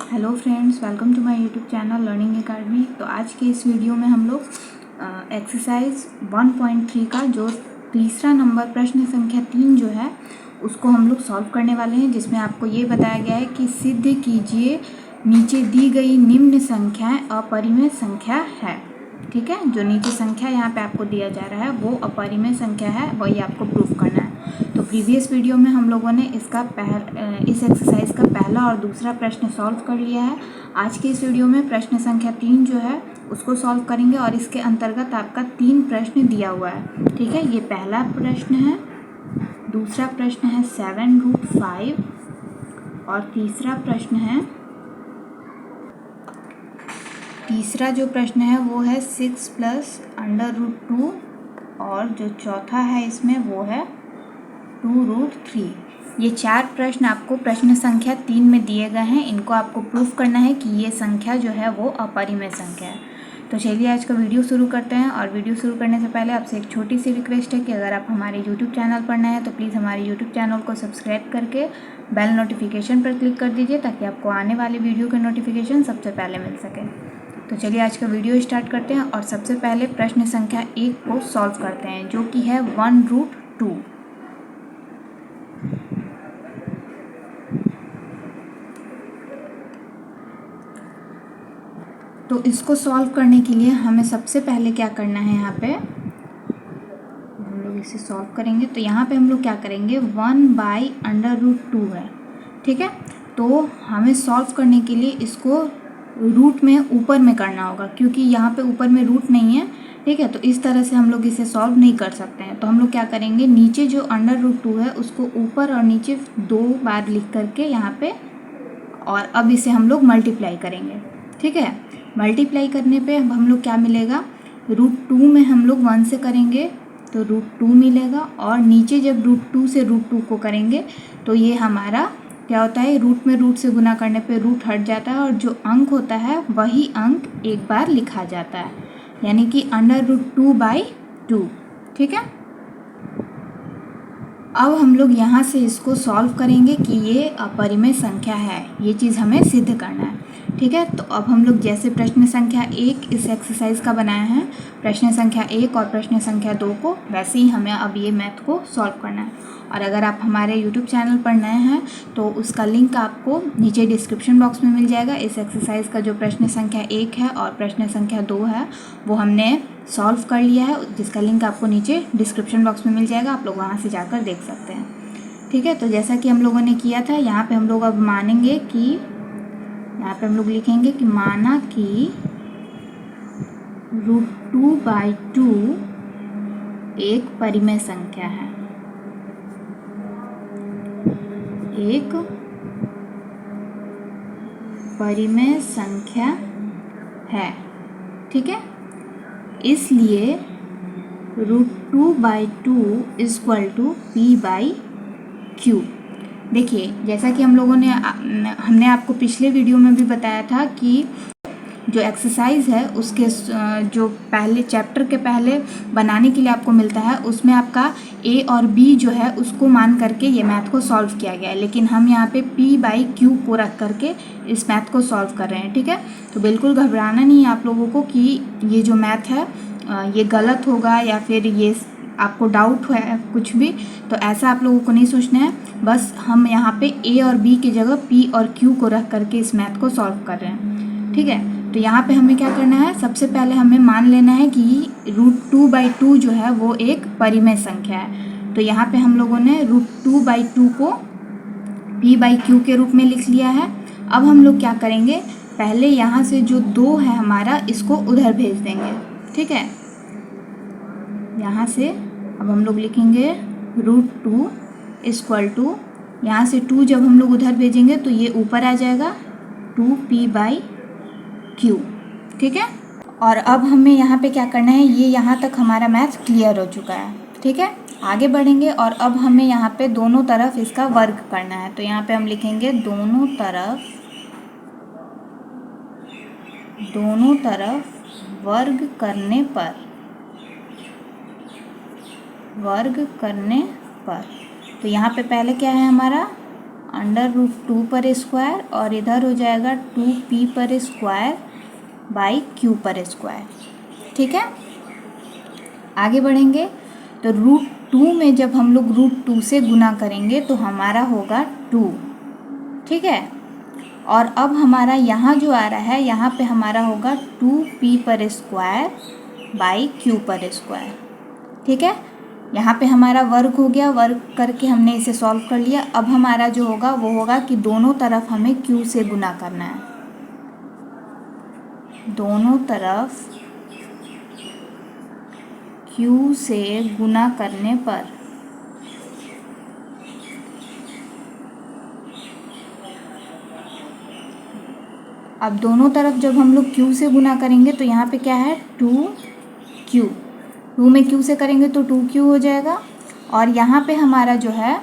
Hello friends, welcome to my YouTube channel learning academy. तो आज के इस वीडियो में हम लोग एक्सरसाइज 1.3 का जो तीसरा नंबर प्रश्न संख्या 3 जो है उसको हम लोग सॉल्व करने वाले हैं, जिसमें आपको ये बताया गया है कि सिद्ध कीजिए नीचे दी गई निम्न संख्याएं अपरिमेय संख्या है। ठीक है, जो नीचे संख्या यहाँ पे आपको दिया जा रहा है वो अपरिमेय संख्या है, वही आपको प्रूफ करना है। तो प्रीवियस वीडियो में हम लोगों ने इस एक्सरसाइज का पहला और दूसरा प्रश्न सॉल्व कर लिया है। आज के इस वीडियो में प्रश्न संख्या 3 जो है उसको सॉल्व करेंगे और इसके अंतर्गत आपका 3 प्रश्न दिया हुआ है। ठीक है, ये पहला प्रश्न है, दूसरा प्रश्न है 7√5 और तीसरा जो प्रश्न है वो है 6 + √2 और जो चौथा है इसमें वो है 2√3। ये 4 प्रश्न आपको प्रश्न संख्या 3 में दिए गए हैं। इनको आपको प्रूफ करना है कि ये संख्या जो है वो अपरिमेय संख्या है। तो चलिए आज का वीडियो शुरू करते हैं। और वीडियो शुरू करने से पहले आपसे एक छोटी सी रिक्वेस्ट है कि अगर आप हमारे यूट्यूब चैनल पर नए हैं तो प्लीज़ हमारे यूट्यूब चैनल को सब्सक्राइब करके बेल नोटिफिकेशन पर क्लिक कर दीजिए, ताकि आपको आने वाले वीडियो के नोटिफिकेशन सबसे पहले मिल सके। तो चलिए आज का वीडियो स्टार्ट करते हैं और सबसे पहले प्रश्न संख्या 1 को सॉल्व करते हैं, जो कि है 1√2। तो इसको सॉल्व करने के लिए हमें सबसे पहले क्या करना है, यहाँ पे हम लोग इसे सॉल्व करेंगे तो यहाँ पे हम लोग क्या करेंगे, 1/√2 है। ठीक है, तो हमें सॉल्व करने के लिए इसको रूट में ऊपर में करना होगा, क्योंकि यहाँ पे ऊपर में रूट नहीं है। ठीक है, तो इस तरह से हम लोग इसे सॉल्व नहीं कर सकते हैं। तो हम लोग क्या करेंगे, नीचे जो √2 है उसको ऊपर और नीचे 2 बार लिख करके यहाँ पे, और अब इसे हम लोग मल्टीप्लाई करेंगे। ठीक है, मल्टीप्लाई करने पे अब हम लोग क्या मिलेगा, √2 में हम लोग 1 से करेंगे तो √2 मिलेगा, और नीचे जब √2 से √2 को करेंगे तो ये हमारा क्या होता है, रूट में रूट से गुना करने पे रूट हट जाता है और जो अंक होता है वही अंक एक बार लिखा जाता है, यानी कि √2/2। ठीक है, अब हम लोग यहाँ से इसको सॉल्व करेंगे कि ये अपरिमेय संख्या है, ये चीज़ हमें सिद्ध करना है। ठीक है, तो अब हम लोग जैसे प्रश्न संख्या 1 इस एक्सरसाइज का बनाया है, प्रश्न संख्या 1 और प्रश्न संख्या 2 को, वैसे ही हमें अब ये मैथ को सॉल्व करना है। और अगर आप हमारे यूट्यूब चैनल पर नए हैं तो उसका लिंक आपको नीचे डिस्क्रिप्शन बॉक्स में मिल जाएगा। इस एक्सरसाइज का जो प्रश्न संख्या 1 है और प्रश्न संख्या 2 है वो हमने सॉल्व कर लिया है, जिसका लिंक आपको नीचे डिस्क्रिप्शन बॉक्स में मिल जाएगा, आप लोग वहाँ से जाकर देख सकते हैं। ठीक है, तो जैसा कि हम लोगों ने किया था, यहाँ पे हम लोग अब मानेंगे कि, यहाँ पे हम लोग लिखेंगे कि माना कि √2/2 एक परिमेय संख्या है, एक परिमेय संख्या है। ठीक है, इसलिए √2/2 = p/q। देखिए, जैसा कि हम लोगों ने हमने आपको पिछले वीडियो में भी बताया था कि जो एक्सरसाइज है उसके जो पहले चैप्टर के पहले बनाने के लिए आपको मिलता है, उसमें आपका a और b जो है उसको मान करके ये मैथ को सॉल्व किया गया है, लेकिन हम यहाँ पे p/q को रख करके इस मैथ को सॉल्व कर रहे हैं। ठीक है, तो बिल्कुल घबराना नहीं है आप लोगों को कि ये जो मैथ है ये गलत होगा या फिर ये आपको डाउट है कुछ भी, तो ऐसा आप लोगों को नहीं सोचना है। बस हम यहाँ पे a और b की जगह p और q को रख करके इस मैथ को सॉल्व कर रहे हैं। ठीक है, तो यहाँ पे हमें क्या करना है, सबसे पहले हमें मान लेना है कि √2/2 जो है वो एक परिमेय संख्या है। तो यहाँ पे हम लोगों ने √2/2 को p/q के रूप में लिख लिया है। अब हम लोग क्या करेंगे, पहले यहाँ से जो 2 है हमारा, इसको उधर भेज देंगे। ठीक है, यहाँ से अब हम लोग लिखेंगे √2 = यहाँ से 2 जब हम लोग उधर भेजेंगे तो ये ऊपर आ जाएगा 2p/q। ठीक है, और अब हमें यहाँ पे क्या करना है, ये यहाँ तक हमारा मैथ क्लियर हो चुका है। ठीक है, आगे बढ़ेंगे और अब हमें यहाँ पे दोनों तरफ इसका वर्ग करना है। तो यहाँ पे हम लिखेंगे दोनों तरफ वर्ग करने पर। तो यहाँ पे पहले क्या है हमारा अंडर रूट 2 पर स्क्वायर और इधर हो जाएगा 2p पर स्क्वायर बाई q पर स्क्वायर। ठीक है, आगे बढ़ेंगे तो रूट 2 में जब हम लोग रूट 2 से गुना करेंगे तो हमारा होगा 2। ठीक है, और अब हमारा यहाँ जो आ रहा है यहाँ पे हमारा होगा 2p पर स्क्वायर बाई q पर स्क्वायर। ठीक है, यहाँ पे हमारा वर्क हो गया, वर्क करके हमने इसे सॉल्व कर लिया। अब हमारा जो होगा वो होगा कि दोनों तरफ हमें q से गुना करना है, दोनों तरफ q से गुना करने पर अब दोनों तरफ जब हम लोग q से गुना करेंगे तो यहाँ पे क्या है 2q, 2 में q से करेंगे तो 2q हो जाएगा। और यहाँ पे हमारा जो है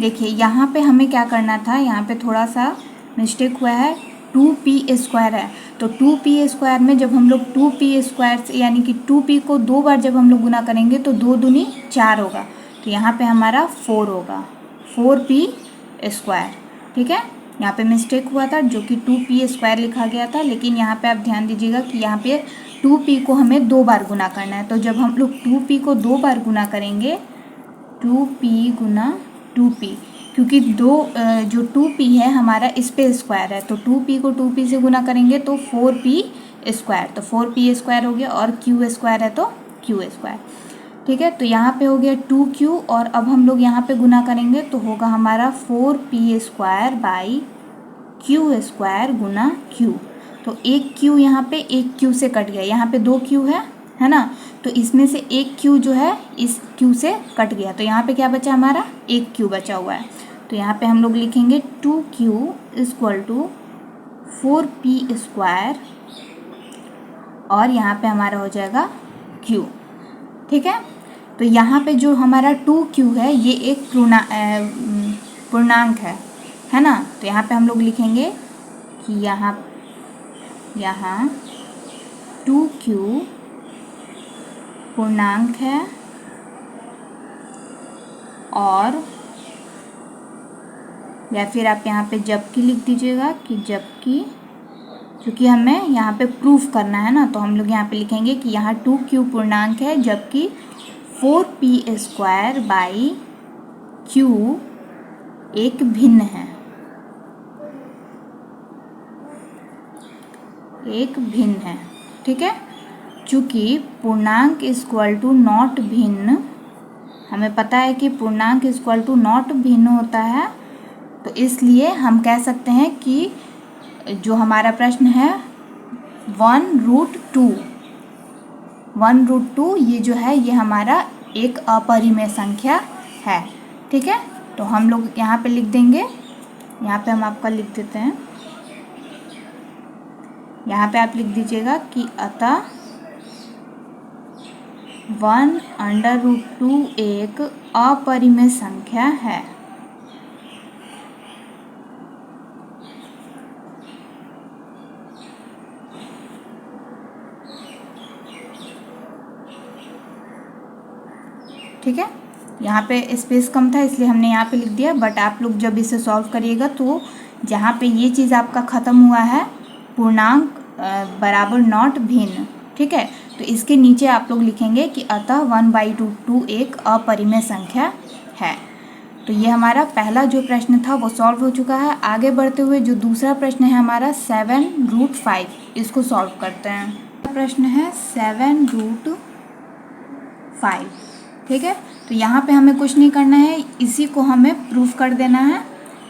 देखिए यहाँ पे हमें क्या करना था, यहाँ पे थोड़ा सा मिस्टेक हुआ है, 2p स्क्वायर है तो 2p स्क्वायर में जब हम लोग 2p स्क्वायर से यानी कि 2p को 2 बार जब हम लोग गुना करेंगे तो 2 दूनी 4 होगा, तो यहाँ पे हमारा 4 होगा, 4p स्क्वायर। ठीक है, यहाँ पे मिस्टेक हुआ था जो कि 2p स्क्वायर लिखा गया था, लेकिन यहाँ पे आप ध्यान दीजिएगा कि यहाँ पे 2p को हमें 2 बार गुना करना है। तो जब हम लोग 2p को 2 बार गुना करेंगे, 2p गुना 2p, क्योंकि जो 2p है हमारा इस पे स्क्वायर है तो 2p को 2p से गुना करेंगे तो 4p स्क्वायर, तो 4p स्क्वायर हो गया और q स्क्वायर है तो q स्क्वायर। ठीक है, तो यहाँ पे हो गया 2q और अब हम लोग यहाँ पे गुना करेंगे तो होगा हमारा 4p square by q square Guna q। तो एक q यहाँ पे एक q से कट गया, यहाँ पे 2q है ना, तो इसमें से एक q जो है इस q से कट गया, तो यहाँ पे क्या बचा हमारा, एक q बचा हुआ है। तो यहाँ पे हम लोग लिखेंगे 2q equal to 4p square और यहाँ पे हमारा हो जाएगा q। ठीक है, तो यहाँ पे जो हमारा 2q है ये एक पूर्णांक है ना, तो यहाँ पे हम लोग लिखेंगे कि यहाँ 2q पूर्णांक है और या फिर आप यहाँ पे जबकि लिख दीजिएगा कि जबकि, क्योंकि हमें यहाँ पे प्रूफ करना है ना, तो हम लोग यहाँ पे लिखेंगे कि यहाँ 2q पूर्णांक है जबकि 4p स्क्वायर बाई q एक भिन्न है, एक भिन्न है। ठीक है, चूँकि पूर्णांक इक्वल टू नॉट भिन्न, हमें पता है कि पूर्णांक इक्वल टू नॉट भिन्न होता है, तो इसलिए हम कह सकते हैं कि जो हमारा प्रश्न है 1√2 ये जो है ये हमारा एक अपरिमेय संख्या है। ठीक है, तो हम लोग यहाँ पे लिख देंगे, यहाँ पे हम आपका लिख देते हैं, यहाँ पे आप लिख दीजिएगा कि अतः 1√2 एक अपरिमेय संख्या है। ठीक है, यहाँ पे स्पेस कम था इसलिए हमने यहाँ पे लिख दिया, बट आप लोग जब इसे सॉल्व करिएगा तो जहाँ पे ये चीज़ आपका ख़त्म हुआ है पूर्णांक बराबर नॉट भिन्न, ठीक है, तो इसके नीचे आप लोग लिखेंगे कि अतः 1/2 एक अपरिमेय संख्या है। तो ये हमारा पहला जो प्रश्न था वो सॉल्व हो चुका है। आगे बढ़ते हुए जो दूसरा प्रश्न है हमारा 7√5, इसको सॉल्व करते हैं। प्रश्न है 7√5। ठीक है, तो यहाँ पे हमें कुछ नहीं करना है, इसी को हमें प्रूफ कर देना है।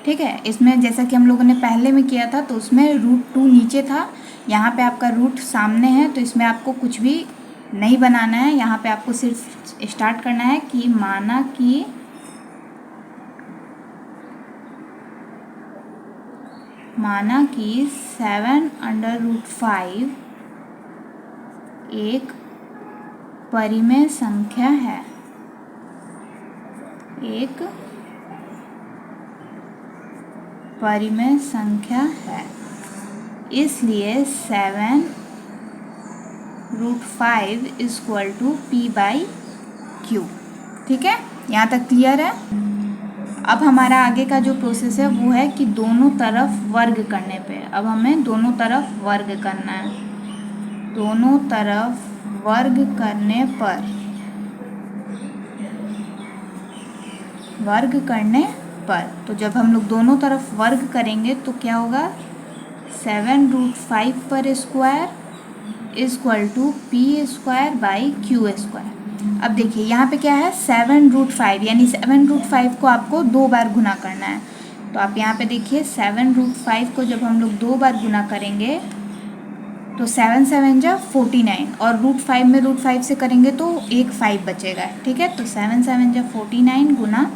ठीक है, इसमें जैसा कि हम लोगों ने पहले में किया था तो उसमें √2 नीचे था, यहाँ पे आपका रूट सामने है, तो इसमें आपको कुछ भी नहीं बनाना है। यहाँ पे आपको सिर्फ स्टार्ट करना है कि माना कि 7√5 एक परिमेय संख्या है, एक परिमेय संख्या है, इसलिए 7√5 = p/q। ठीक है, यहाँ तक क्लियर है। अब हमारा आगे का जो प्रोसेस है वो है कि दोनों तरफ वर्ग करने पे। अब हमें दोनों तरफ वर्ग करना है। दोनों तरफ वर्ग करने पर तो जब हम लोग दोनों तरफ वर्ग करेंगे तो क्या होगा, 7√5 पर square equal to p² by Q²। अब देखिए यहाँ पे क्या है, 7√5 यानी 7√5 को आपको 2 बार गुना करना है। तो आप यहाँ पे देखिए 7√5 को जब हम लोग 2 बार गुना करेंगे तो 7 7 जा 49 और √5 में √5 से करेंगे तो एक 5 बचेगा। ठीक है, तो 7 7 जा 49 गुना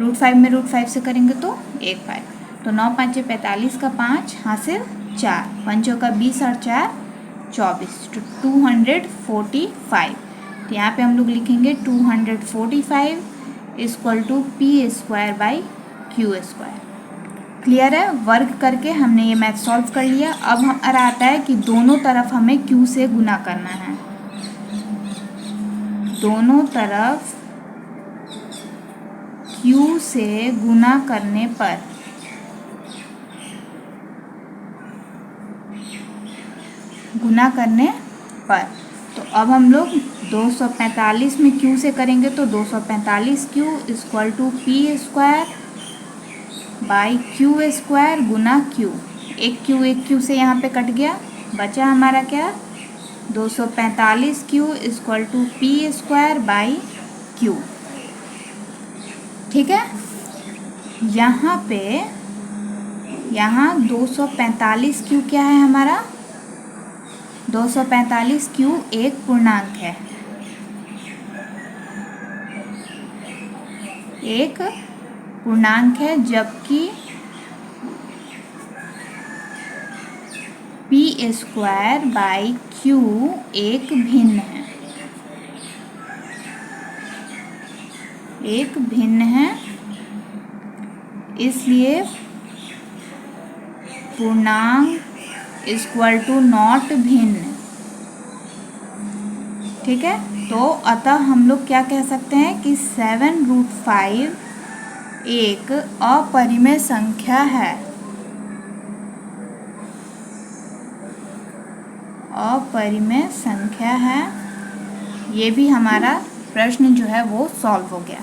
√5 में √5 से करेंगे तो एक 5। तो 9 5 45 का 5 हासिल 4, 5 का 20 और 4 24, तो 245। तो यहाँ पे हम लोग लिखेंगे 245 equal to p² by Q²। Clear है। वर्ग करके हमने ये मैथ सॉल्व कर लिया। अब हमारा आता है कि दोनों तरफ हमें Q से गुना करना है। दोनों तरफ Q से गुना करने पर तो अब हम लोग 245 में Q से करेंगे तो 245Q equal to p² by Q² गुना Q। एक Q से यहाँ पे कट गया, बचा हमारा क्या, 245Q equal to p² by Q। ठीक है, यहाँ 245Q क्या है हमारा, 245Q एक पूर्णांक है, एक पूर्णांक है, जबकि p² बाई Q एक भिन्न है, इसलिए पूर्णांक इक्वल टू नॉट भिन्न। ठीक है, तो अतः हम लोग क्या कह सकते हैं कि 7√5 एक अपरिमेय संख्या है। अपरिमेय संख्या है। ये भी हमारा प्रश्न जो है वो सॉल्व हो गया।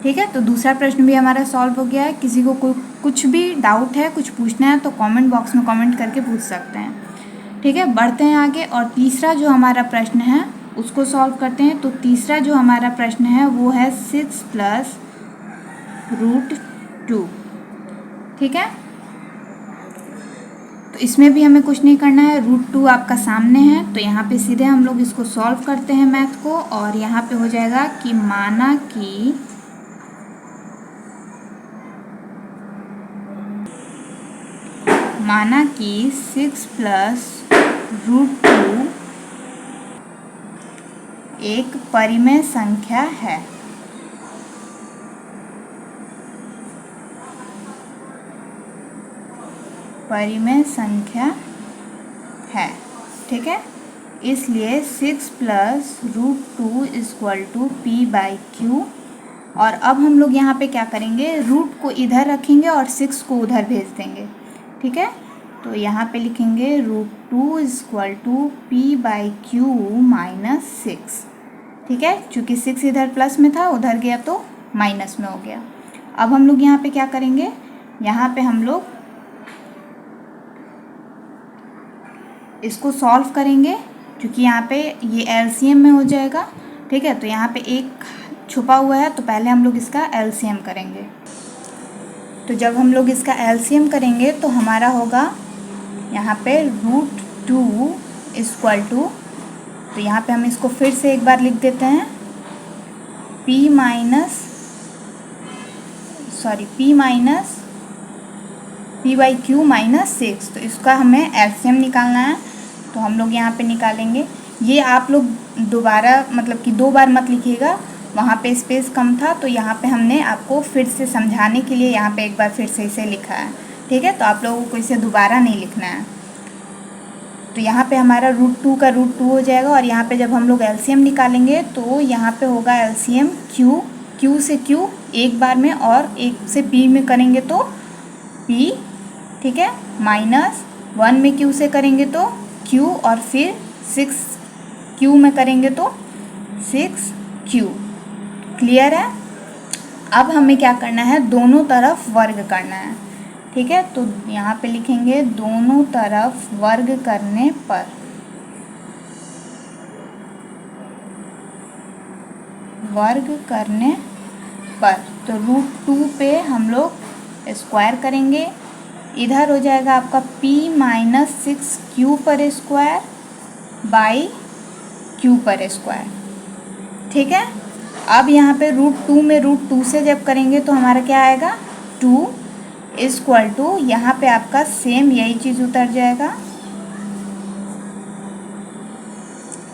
ठीक है, तो दूसरा प्रश्न भी हमारा सॉल्व हो गया है। किसी को कुछ भी डाउट है, कुछ पूछना है तो कमेंट बॉक्स में कमेंट करके पूछ सकते हैं। ठीक है, बढ़ते हैं आगे और तीसरा जो हमारा प्रश्न है उसको सॉल्व करते हैं। तो तीसरा जो हमारा प्रश्न है वो है 6 + √2। ठीक है, तो इसमें भी हमें कुछ नहीं करना है, √2 आपका सामने है तो यहाँ पे सीधे हम लोग इसको सॉल्व करते हैं मैथ को। और यहाँ पे हो जाएगा कि माना कि 6 + √2 एक परिमेय संख्या है। परिमेय संख्या है। ठीक है, इसलिए 6 + √2 इक्वल टू p/q। और अब हम लोग यहाँ पे क्या करेंगे, रूट को इधर रखेंगे और 6 को उधर भेज देंगे। ठीक है, तो यहाँ पे लिखेंगे √2 इक्वल टू p/q - 6। ठीक है, चूँकि 6 इधर प्लस में था, उधर गया तो माइनस में हो गया। अब हम लोग यहाँ पे क्या करेंगे, यहाँ पे हम लोग इसको सॉल्व करेंगे, क्योंकि यहाँ पे ये एलसीएम में हो जाएगा। ठीक है, तो यहाँ पे एक छुपा हुआ है तो पहले हम लोग इसका एलसीएम करेंगे। तो जब हम लोग इसका एलसीएम करेंगे तो हमारा होगा यहाँ पे √2 इक्वल टू, तो यहाँ पे हम इसको फिर से एक बार लिख देते हैं, p p/q - 6। तो इसका हमें एलसीएम निकालना है तो हम लोग यहाँ पे निकालेंगे। ये आप लोग दोबारा मतलब कि 2 बार मत लिखिएगा, वहाँ पे स्पेस कम था तो यहाँ पे हमने आपको फिर से समझाने के लिए यहाँ पे एक बार फिर से इसे लिखा है। ठीक है, तो आप लोगों को इसे दोबारा नहीं लिखना है। तो यहाँ पे हमारा √2 का √2 हो जाएगा और यहाँ पे जब हम लोग एलसीएम निकालेंगे तो यहाँ पे होगा एलसीएम q Q से Q एक बार में और एक से P में करेंगे तो P, ठीक है, माइनस 1 में Q से करेंगे तो Q और फिर 6Q में करेंगे तो 6Q। क्लियर है? अब हमें क्या करना है, दोनों तरफ वर्ग करना है, ठीक है। तो यहाँ पे लिखेंगे दोनों तरफ वर्ग करने पर, वर्ग करने पर, तो √2 पे हम लोग स्क्वायर करेंगे, इधर हो जाएगा आपका P माइनस 6Q पर स्क्वायर बाई Q पर स्क्वायर, ठीक है। अब यहाँ पे √2 में √2 से जब करेंगे तो हमारा क्या आएगा, 2 इक्वल टू, यहाँ पे आपका सेम यही चीज़ उतर जाएगा,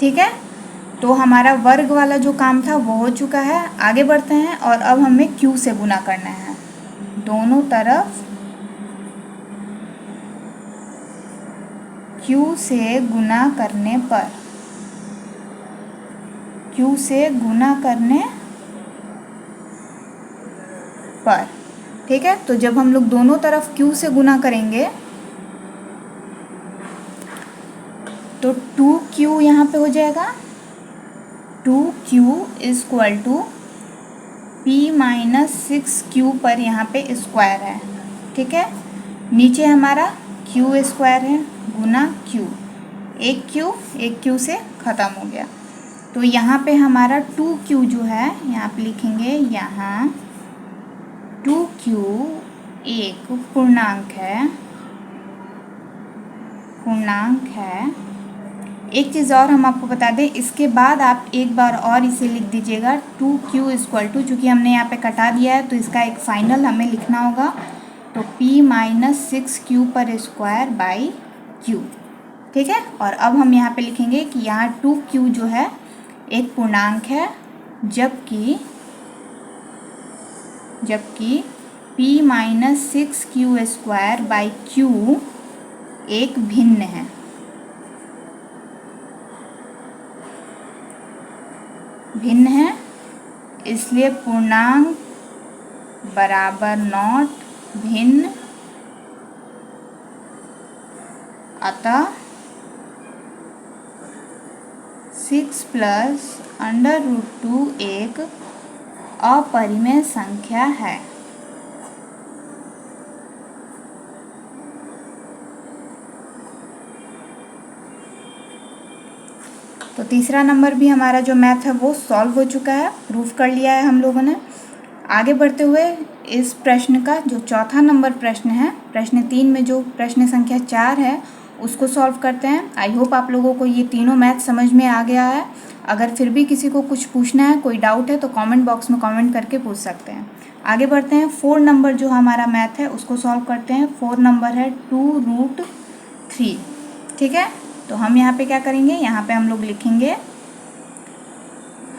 ठीक है। तो हमारा वर्ग वाला जो काम था वो हो चुका है। आगे बढ़ते हैं और अब हमें Q से गुना करना है, दोनों तरफ Q से गुना करने पर, Q से गुना करने पर, ठीक है। तो जब हम लोग दोनों तरफ Q से गुना करेंगे तो 2Q यहाँ पे हो जाएगा, 2Q equal to P minus 6Q पर यहाँ पे स्क्वायर है, ठीक है। नीचे हमारा Q स्क्वायर है गुना Q, एक Q से ख़त्म हो गया। तो यहाँ पे हमारा 2Q जो है यहाँ पे लिखेंगे, यहाँ 2Q एक पूर्णांक है। एक चीज़ और हम आपको बता दें, इसके बाद आप एक बार और इसे लिख दीजिएगा 2Q इक्वल टू, चूँकि हमने यहाँ पे कटा दिया है तो इसका एक फाइनल हमें लिखना होगा, तो P माइनस 6Q पर स्क्वायर बाई Q, ठीक है। और अब हम यहाँ पे लिखेंगे कि यहाँ 2Q जो है एक पूर्णांक है, जबकि P minus 6Q square by Q एक भिन्न है, इसलिए पूर्णांक बराबर नॉट भिन्न, अतः 6 प्लस √2 एक अपरिमेय संख्या है। तो तीसरा नंबर भी हमारा जो मैथ है वो सॉल्व हो चुका है, प्रूफ कर लिया है हम लोगों ने। आगे बढ़ते हुए इस प्रश्न का जो चौथा नंबर प्रश्न है, प्रश्न 3 में जो प्रश्न संख्या 4 है उसको सॉल्व करते हैं। आई होप आप लोगों को ये तीनों मैथ समझ में आ गया है। अगर फिर भी किसी को कुछ पूछना है, कोई डाउट है, तो कमेंट बॉक्स में कमेंट करके पूछ सकते हैं। आगे बढ़ते हैं, 4 नंबर जो हमारा मैथ है उसको सॉल्व करते हैं। 4 नंबर है 2√3, ठीक है। तो हम यहाँ पे क्या करेंगे, यहाँ पे हम लोग लिखेंगे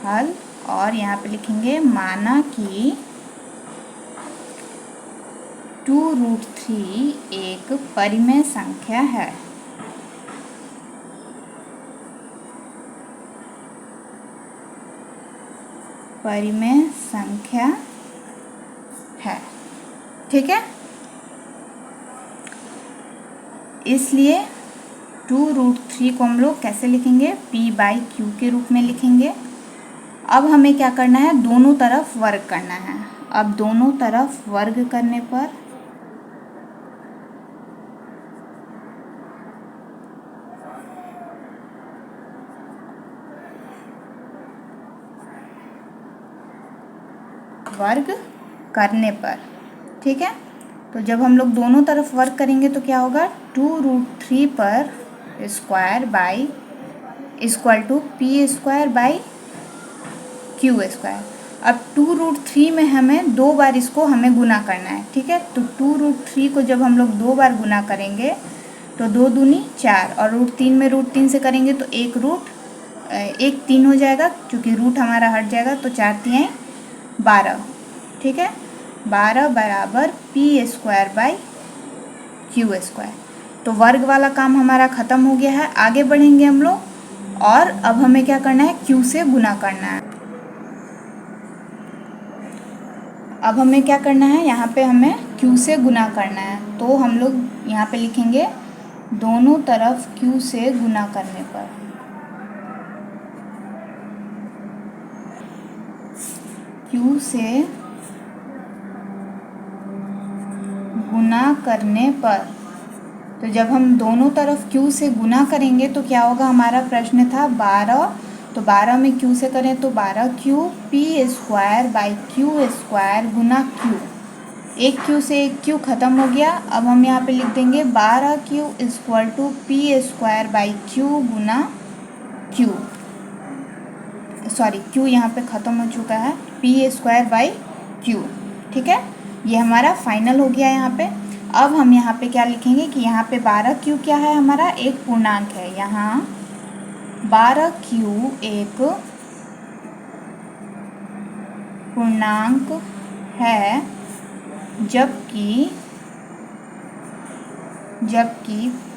हल, और यहाँ पे लिखेंगे माना कि 2√3 एक परिमेय संख्या है। परिमेय संख्या है, ठीक है। इसलिए 2√3 को हम लोग कैसे लिखेंगे, P/Q के रूप में लिखेंगे। अब हमें क्या करना है, दोनों तरफ वर्ग करना है। अब दोनों तरफ वर्ग करने पर ठीक है। तो जब हम लोग दोनों तरफ वर्ग करेंगे तो क्या होगा, 2√3 पर square by equal to P square by Q square. अब 2√3 में हमें 2 बार इसको हमें गुना करना है, ठीक है। तो 2√3 को जब हम लोग 2 बार गुना करेंगे तो 2 दूनी 4, और √3 में √3 से करेंगे तो एक 3 हो जाएगा, क्योंकि रूट हमारा हट जाएगा, तो 4 तिहाई 12, ठीक है। 12 बराबर P square by Q square. तो वर्ग वाला काम हमारा ख़त्म हो गया है। आगे बढ़ेंगे हम लोग, और अब हमें क्या करना है, Q से गुना करना है। अब हमें क्या करना है, यहाँ पे हमें q से गुना करना है। तो हम लोग यहाँ पे लिखेंगे दोनों तरफ q से गुना करने पर, q से गुना करने पर। तो जब हम दोनों तरफ q से गुना करेंगे तो क्या होगा, हमारा प्रश्न था 12, तो 12 में q से करें तो 12q p square by q square Guna q। एक q से एक q ख़त्म हो गया। अब हम यहाँ पे लिख देंगे 12q equal to P square by q गुना q। सॉरी, q यहाँ पे ख़त्म हो चुका है, पी स्क्वायर बाई q। ठीक है, ये हमारा फाइनल हो गया यहाँ पे। अब हम यहाँ पे क्या लिखेंगे कि यहाँ पे 12q क्या है, हमारा एक पूर्णांक है। यहाँ 12q एक पूर्णांक है, जबकि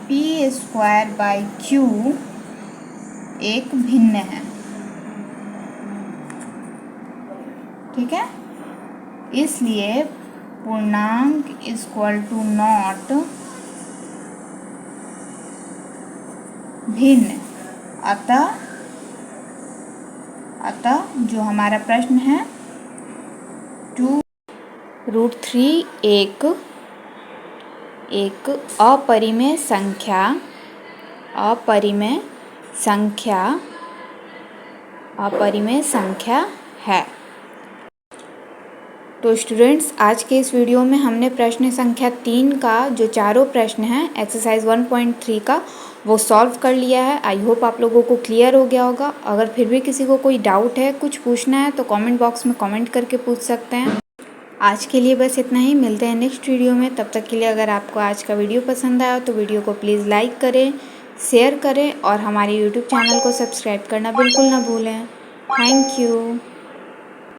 पी स्क्वायर बाई q एक भिन्न है। ठीक है, इसलिए पूर्णांक इक्वल टू नॉट भिन्न। अतः जो हमारा प्रश्न है 2√3 एक अपरिमेय संख्या है। तो स्टूडेंट्स, आज के इस वीडियो में हमने प्रश्न संख्या 3 का जो चारों प्रश्न हैं एक्सरसाइज 1.3 का वो सॉल्व कर लिया है। आई होप आप लोगों को क्लियर हो गया होगा। अगर फिर भी किसी को कोई डाउट है, कुछ पूछना है, तो कमेंट बॉक्स में कमेंट करके पूछ सकते हैं। आज के लिए बस इतना ही, मिलते हैं नेक्स्ट वीडियो में। तब तक के लिए अगर आपको आज का वीडियो पसंद आया तो वीडियो को प्लीज़ लाइक करें, शेयर करें और हमारे यूट्यूब चैनल को सब्सक्राइब करना बिल्कुल ना भूलें। Thank you.